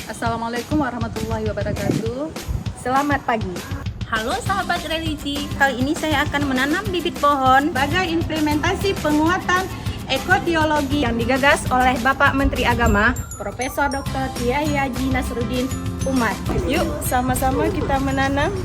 Assalamualaikum warahmatullahi wabarakatuh. Selamat pagi. Halo sahabat religi, Kali ini saya akan menanam bibit pohon sebagai implementasi penguatan ekoteologi yang digagas oleh Bapak Menteri Agama, Profesor Dr. Kiai Haji Nasruddin Umar. Yuk sama-sama kita menanam.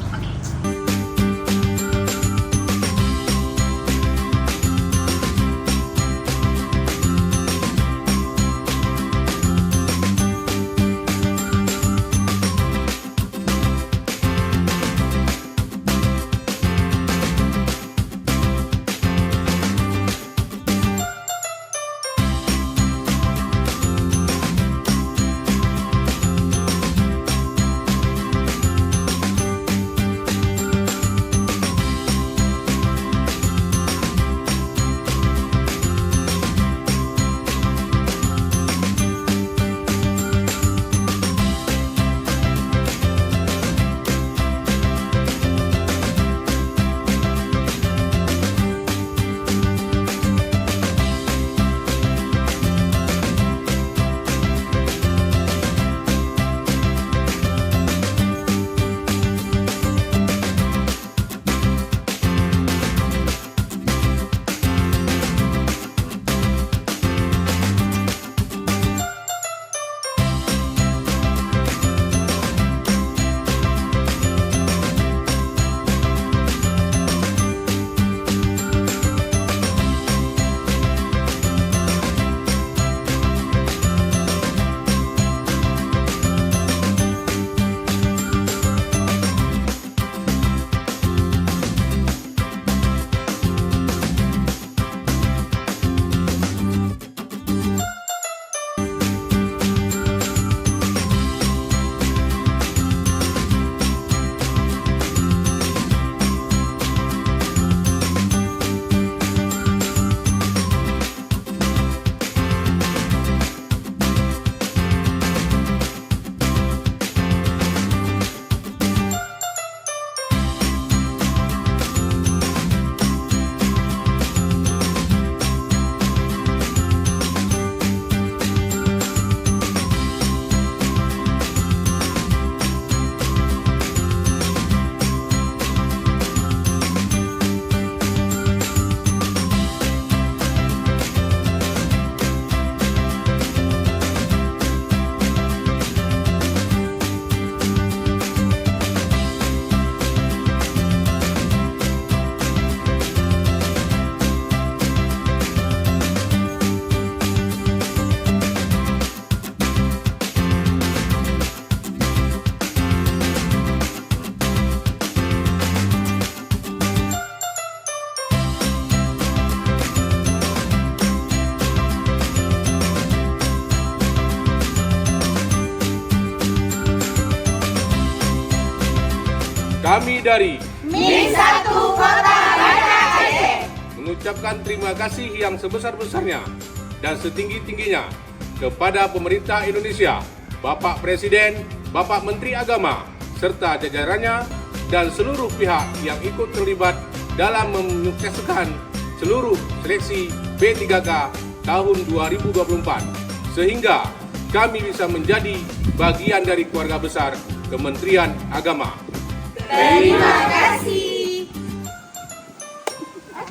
Kami dari MIN1 Kota Banda Aceh mengucapkan terima kasih yang sebesar-besarnya dan setinggi-tingginya kepada pemerintah Indonesia, Bapak Presiden, Bapak Menteri Agama, serta jajarannya dan seluruh pihak yang ikut terlibat dalam menyukseskan seluruh seleksi B3K tahun 2024, sehingga kami bisa menjadi bagian dari keluarga besar Kementerian Agama. Terima kasih.